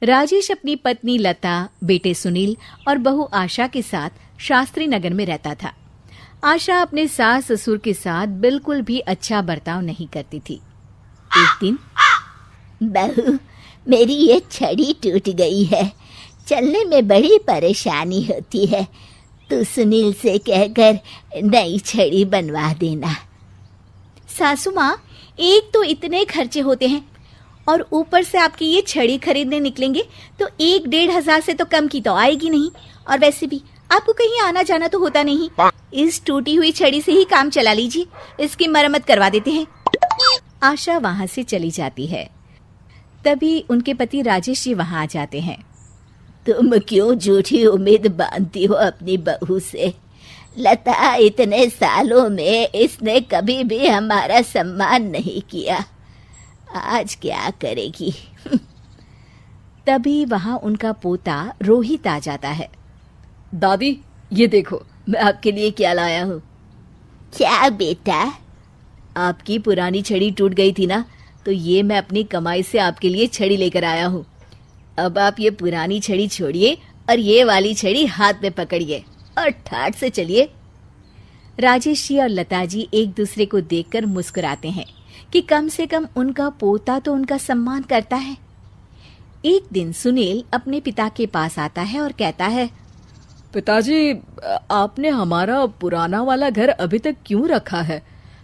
राजेश अपनी पत्नी लता, बेटे सुनील और बहू आशा के साथ शास्त्री नगर में रहता था। आशा अपने सास ससुर के साथ बिल्कुल भी अच्छा बर्ताव नहीं करती थी। एक दिन, बहू, मेरी ये छड़ी टूट गई है, चलने में बड़ी परेशानी होती है। तू सुनील से कहकर नई छड़ी बनवा देना। सासू माँ, एक तो इतने खर्चे होते हैं और ऊपर से आपकी ये छड़ी खरीदने निकलेंगे तो 1-1.5 से तो कम की तो आएगी नहीं। और वैसे भी आपको कहीं आना जाना तो होता नहीं। इस टूटी हुई छड़ी से ही काम चला लीजिए, इसकी मरम्मत करवा देते हैं। आशा वहां से चली जाती है। तभी उनके पति राजेश जी वहां आ जाते हैं। तुम क्यों झूठी उम्मीद बांधती हो अपनी बहू से? लता, इतने सालों में इसने कभी भी हमारा सम्मान नहीं किया, आज क्या करेगी? तभी वहां उनका पोता रोहित आ जाता है। दादी, ये देखो मैं आपके लिए क्या लाया हूँ। क्या बेटा? आपकी पुरानी छड़ी टूट गई थी ना, तो ये मैं अपनी कमाई से आपके लिए छड़ी लेकर आया हूँ। अब आप ये पुरानी छड़ी छोड़िए और ये वाली छड़ी हाथ में पकड़िए और ठाठ से चलिए। राजेश जी और लता जी एक दूसरे को देखकर मुस्कुराते हैं कि कम से कम उनका पोता तो उनका सम्मान करता है। एक दिन सुनील अपने पिता के पास आता है और कहता है, पिताजी, आपने हमारा पुराना वाला घर अभी तक क्यों रखा है?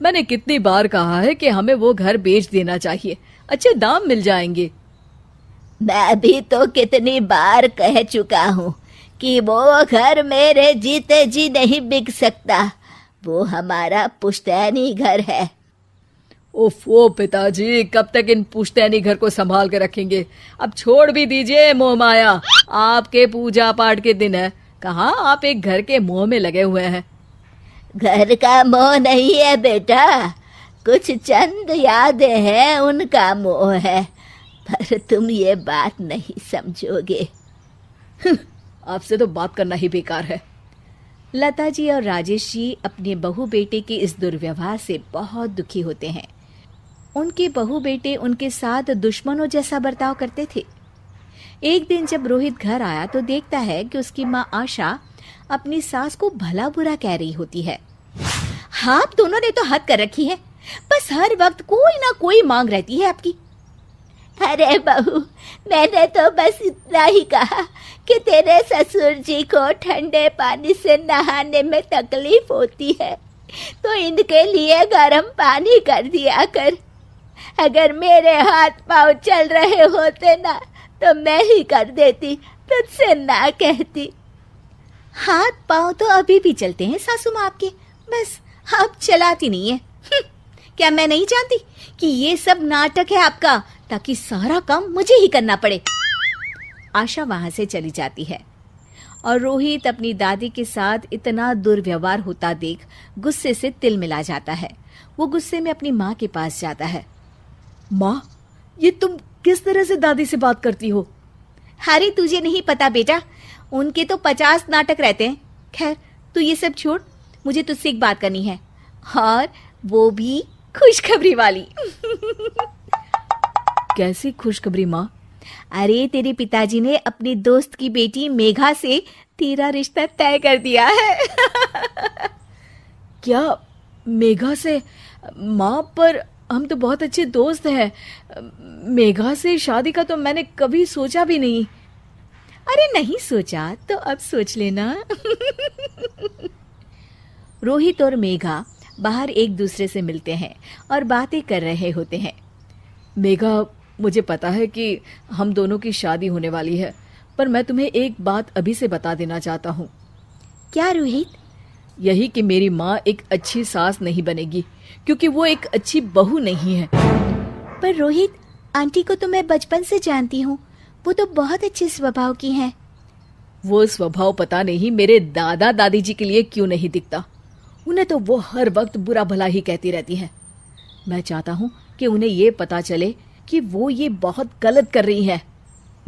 मैंने कितनी बार कहा है कि हमें वो घर बेच देना चाहिए, अच्छे दाम मिल जाएंगे। मैं भी तो कितनी बार कह चुका हूँ कि वो घर मेरे जीते जी नहीं बिक सकता, वो हमारा पुश्तैनी घर है। ओफो पिताजी, कब तक इन पुश्तैनी घर को संभाल के रखेंगे? अब छोड़ भी दीजिए मोह माया, आपके पूजा पाठ के दिन है, कहाँ आप एक घर के मोह में लगे हुए हैं। घर का मोह नहीं है बेटा, कुछ चंद यादें हैं, उनका मोह है, पर तुम ये बात नहीं समझोगे। आपसे तो बात करना ही बेकार है। लता जी और राजेश जी अपने बहू बेटे के इस दुर्व्यवहार से बहुत दुखी होते हैं। उनके बहू बेटे उनके साथ दुश्मनों जैसा बर्ताव करते थे। एक दिन जब रोहित घर आया तो देखता है कि उसकी माँ आशा अपनी सास को भला बुरा कह रही होती है। हाँ, आप दोनों ने तो हद कर रखी है, बस हर वक्त कोई ना कोई मांग रहती है आपकी। अरे बहू, मैंने तो बस इतना ही कहा कि तेरे ससुर जी को ठंडे पानी से नहाने में तकलीफ होती है, तो इनके लिए गर्म पानी कर दिया कर। अगर मेरे हाथ पांव चल रहे होते ना तो मैं ही कर देती, तुझसे ना कहती। हाथ पांव तो अभी भी चलते हैं सासू माँ आपके, बस आप चलाती नहीं है। क्या मैं नहीं जानती कि ये सब नाटक है आपका, ताकि सारा काम मुझे ही करना पड़े। आशा वहां से चली जाती है और रोहित अपनी दादी के साथ इतना दुर्व्यवहार होता देख गुस्से से तिल मिला जाता है। वो गुस्से में अपनी माँ के पास जाता है। माँ, ये तुम किस तरह से दादी से बात करती हो? अरे तुझे नहीं पता बेटा, उनके तो 50 नाटक रहते हैं। खैर तू ये सब छोड़, मुझे तुझसे एक बात करनी है, और वो भी खुशखबरी वाली। कैसी खुशखबरी माँ? अरे तेरे पिताजी ने अपने दोस्त की बेटी मेघा से तेरा रिश्ता तय कर दिया है। क्या मेघा से? माँ, पर हम तो बहुत अच्छे दोस्त हैं। मेघा से शादी का तो मैंने कभी सोचा भी नहीं। अरे नहीं सोचा तो अब सोच लेना। रोहित और मेघा बाहर एक दूसरे से मिलते हैं और बातें कर रहे होते हैं। मेघा, मुझे पता है कि हम दोनों की शादी होने वाली है, पर मैं तुम्हें एक बात अभी से बता देना चाहता हूँ। क्या रोहित? यही कि मेरी माँ एक अच्छी सास नहीं बनेगी, क्योंकि वो एक अच्छी बहू नहीं है। पर रोहित, आंटी को तो मैं बचपन से जानती हूँ, वो तो बहुत अच्छे स्वभाव की हैं। वो स्वभाव पता नहीं मेरे दादा दादी जी के लिए क्यों नहीं दिखता। उन्हें तो वो हर वक्त बुरा भला ही कहती रहती है। मैं चाहता हूँ कि उन्हें ये पता चले कि वो ये बहुत गलत कर रही है।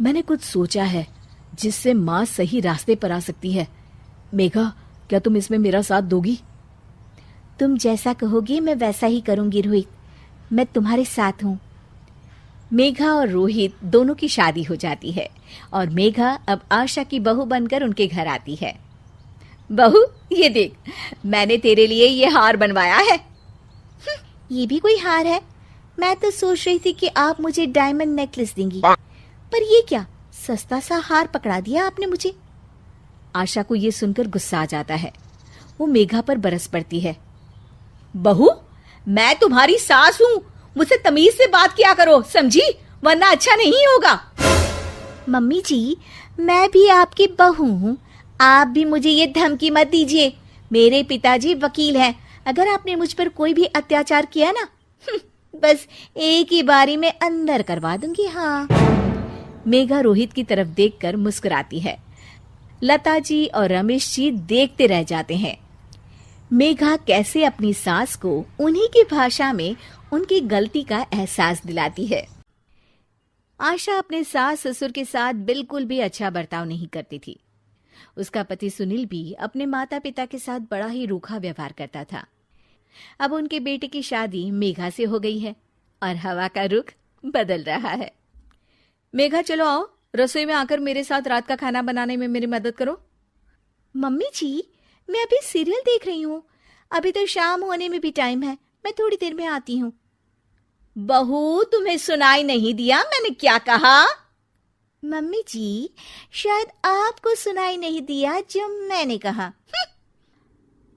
मैंने कुछ सोचा है जिससे माँ सही रास्ते पर आ सकती है। मेघा, क्या तुम इसमें मेरा साथ दोगी? तुम जैसा कहोगी मैं वैसा ही करूंगी रोहित, मैं तुम्हारे साथ हूँ। मेघा और रोहित दोनों की शादी हो जाती है और मेघा अब आशा की बहू बनकर उनके घर आती है। बहू, ये देख, मैंने तेरे लिए ये हार बनवाया है। ये भी कोई हार है? मैं तो सोच रही थी कि आप मुझे डायमंड नेकलेस देंगी, पर ये क्या सस्ता सा हार पकड़ा दिया आपने मुझे। आशा को ये सुनकर गुस्सा आ जाता है। वो मेघा पर बरस पड़ती है। बहू, मैं तुम्हारी सास हूँ, मुझसे तमीज से बात किया करो, समझी? वरना अच्छा नहीं होगा। मम्मी जी, मैं भी आपकी बहू हूँ, आप भी मुझे ये धमकी मत दीजिए। मेरे पिताजी वकील हैं, अगर आपने मुझ पर कोई भी अत्याचार किया ना, बस एक ही बारी में अंदर करवा दूंगी। हाँ। मेघा रोहित की तरफ देखकर मुस्कुराती है। लता जी और रमेश जी देखते रह जाते हैं। मेघा कैसे अपनी सास को उन्हीं की भाषा में उनकी गलती का एहसास दिलाती है। आशा अपने सास ससुर के साथ बिल्कुल भी अच्छा बर्ताव नहीं करती थी। उसका पति सुनील भी अपने माता पिता के साथ बड़ा ही रूखा व्यवहार करता था। अब उनके बेटे की शादी मेघा से हो गई है और हवा का रुख बदल रहा है। मेघा, चलो आओ, रसोई में आकर मेरे साथ रात का खाना बनाने में मेरी मदद करो। मम्मी जी, मैं अभी सीरियल देख रही हूँ, अभी तो शाम होने में भी टाइम है, मैं थोड़ी देर में आती हूँ। बहू, तुम्हें सुनाई नहीं दिया मैंने क्या कहा? मम्मी जी, शायद आपको सुनाई नहीं दिया जो मैंने कहा।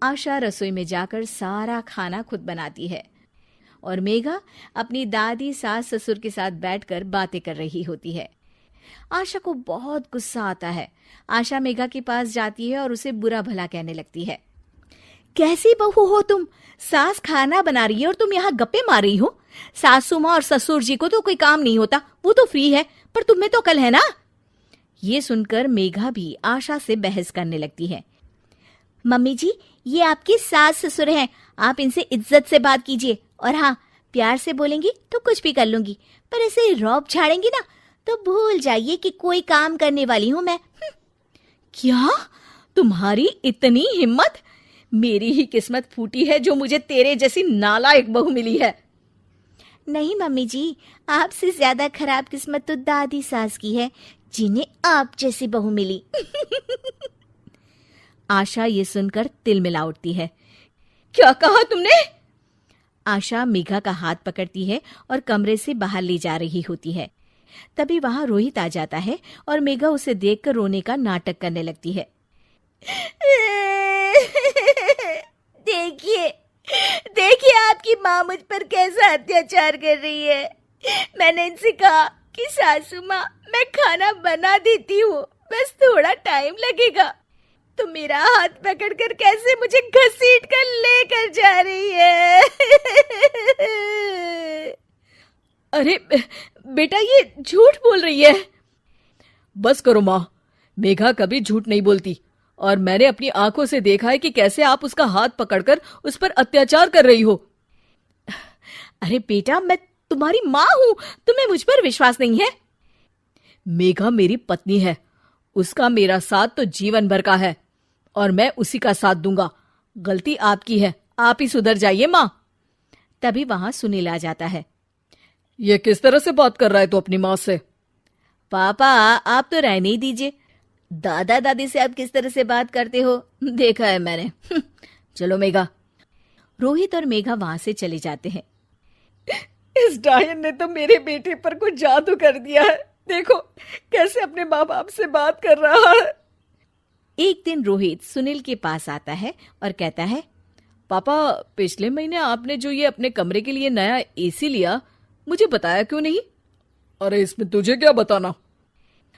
आशा रसोई में जाकर सारा खाना खुद बनाती है और मेघा अपनी दादी सास ससुर के साथ बैठकर बातें कर रही होती है। आशा को बहुत गुस्सा आता है। आशा मेघा के पास जाती है और उसे बुरा भला कहने लगती है। कैसी बहू हो तुम? सास खाना बना रही है और तुम यहाँ गप्पे मार रही हो। सासू माँ और ससुर जी को तो कोई काम नहीं होता, वो तो फ्री है, पर तुम्हें तो कल है ना। ये सुनकर मेघा भी आशा से बहस करने लगती है। मम्मी जी, ये आपके सास ससुर हैं, आप इनसे इज्जत से बात कीजिए, और हाँ, प्यार से बोलेंगी तो कुछ भी कर लूंगी, पर ऐसे रौब झाड़ेंगी ना तो भूल जाइए कि कोई काम करने वाली हूं मैं। क्या तुम्हारी इतनी हिम्मत? मेरी ही किस्मत फूटी है जो मुझे तेरे जैसी नालायक बहू मिली है। नहीं मम्मी जी, आपसे ज्यादा खराब किस्मत तो दादी सास की है, जिन्हें आप जैसी बहू मिली। आशा ये सुनकर तिल मिला उठती है। क्या कहा तुमने? आशा मेघा का हाथ पकड़ती है और कमरे से बाहर ले जा रही होती है। तभी वहां रोहित आ जाता है और मेघा उसे देखकर रोने का नाटक करने लगती है। देखिए, देखिए आपकी माँ मुझ पर कैसा अत्याचार कर रही है। मैंने इनसे कहा कि सासू माँ, मैं खाना बना देती हूँ, बस थोड़ा टाइम लगेगा, तो मेरा हाथ पकड़कर कैसे मुझे घसीट कर लेकर जा रही है। अरे बेटा, ये झूठ बोल रही है। बस करो माँ, मेघा कभी झूठ नहीं बोलती और मैंने अपनी आंखों से देखा है कि कैसे आप उसका हाथ पकड़कर उस पर अत्याचार कर रही हो। अरे बेटा, मैं तुम्हारी माँ हूं, तुम्हें मुझ पर विश्वास नहीं है? मेघा मेरी पत्नी है, उसका मेरा साथ तो जीवन भर का है और मैं उसी का साथ दूंगा। गलती आपकी है, आप ही सुधर जाइए माँ। तभी वहां सुनील आ जाता है। ये किस तरह से बात कर रहा है तू अपनी माँ से? पापा, आप तो रहने ही दीजिए। दादा दादी से आप किस तरह से बात करते हो देखा है मैंने। चलो मेघा। रोहित और मेघा वहां से चले जाते हैं। इस डायन ने तो मेरे बेटे पर कुछ जादू कर दिया है, देखो कैसे अपने माँ बाप से बात कर रहा है। एक दिन रोहित सुनील के पास आता है और कहता है, पापा, पिछले महीने आपने जो ये अपने कमरे के लिए नया एसी लिया, मुझे बताया क्यों नहीं? अरे इसमें तुझे क्या बताना?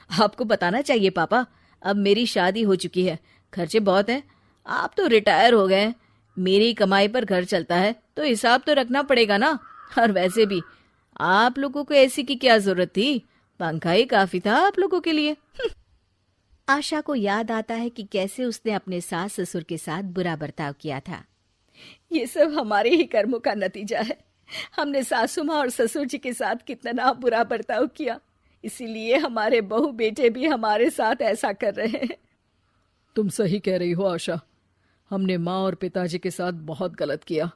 आपको बताना चाहिए पापा, अब मेरी शादी हो चुकी है, खर्चे बहुत हैं, आप तो रिटायर हो गए, मेरी कमाई पर घर चलता है, तो हिसाब तो रखना पड़ेगा ना। और वैसे भी आप लोगों को एसी की क्या जरूरत थी, पंखा ही काफी था आप लोगों के लिए। आशा को याद आता है कि कैसे उसने अपने सास ससुर के साथ बुरा बर्ताव किया था। ये सब हमारे ही कर्मों का नतीजा है। हमने सासू माँ और ससुर जी के साथ कितना बुरा बर्ताव किया, इसीलिए हमारे बहू बेटे भी हमारे साथ ऐसा कर रहे हैं। तुम सही कह रही हो आशा, हमने माँ और पिताजी के साथ बहुत गलत किया।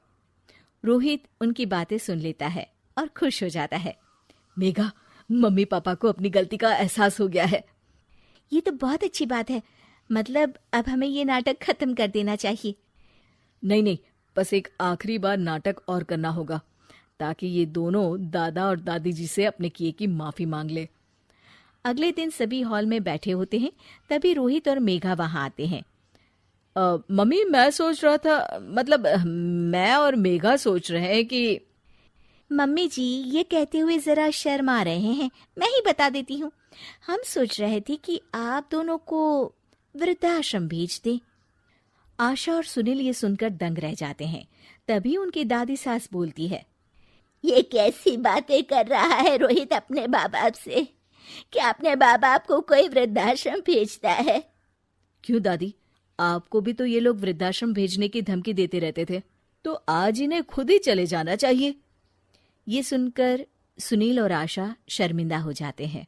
रोहित उनकी बातें सुन लेता है और खुश हो जाता है। मेघा, मम्मी पापा को अपनी गलती का एहसास हो गया है। ये तो बहुत अच्छी बात है। मतलब अब हमें ये नाटक खत्म कर देना चाहिए। नहीं नहीं, बस एक आखिरी बार नाटक और करना होगा ताकि ये दोनों दादा और दादी जी से अपने किए की माफी मांग ले। अगले दिन सभी हॉल में बैठे होते हैं, तभी रोहित और मेघा वहां आते हैं। मम्मी, मैं सोच रहा था, मतलब मैं और मेघा सोच रहे हैं कि मम्मी जी ये कहते हुए जरा शर्मा रहे हैं, मैं ही बता देती हूँ। हम सोच रहे थे कि आप दोनों को वृद्धाश्रम भेज दें। आशा और सुनील ये सुनकर दंग रह जाते हैं। तभी उनकी दादी सास बोलती है, ये कैसी बातें कर रहा है रोहित अपने माँ बाप से? क्या अपने माँ बाप को कोई वृद्धाश्रम भेजता है? क्यों दादी, आपको भी तो ये लोग वृद्धाश्रम भेजने की धमकी देते रहते थे, तो आज इन्हें खुद ही चले जाना चाहिए। ये सुनकर सुनील और आशा शर्मिंदा हो जाते हैं।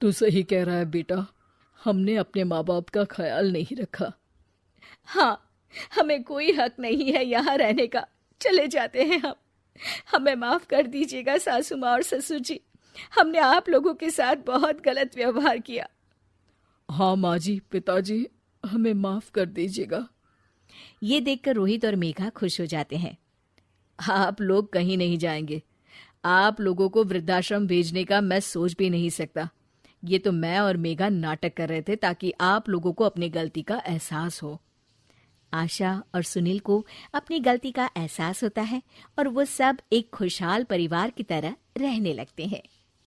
तू सही कह रहा है बेटा, हमने अपने माँ बाप का ख्याल नहीं रखा। हाँ, हमें कोई हक नहीं है यहाँ रहने का, चले जाते हैं हम। हमें माफ कर दीजिएगा सासू माँ और ससुर जी, हमने आप लोगों के साथ बहुत गलत व्यवहार किया। हाँ माँ जी, पिताजी, हमें माफ कर दीजिएगा। ये देखकर रोहित और मेघा खुश हो जाते हैं। आप लोग कहीं नहीं जाएंगे। आप लोगों को वृद्धाश्रम भेजने का मैं सोच भी नहीं सकता। ये तो मैं और मेघा नाटक कर रहे थे ताकि आप लोगों को अपनी गलती का एहसास हो। आशा और सुनील को अपनी गलती का एहसास होता है और वो सब एक खुशहाल परिवार की तरह रहने लगते हैं।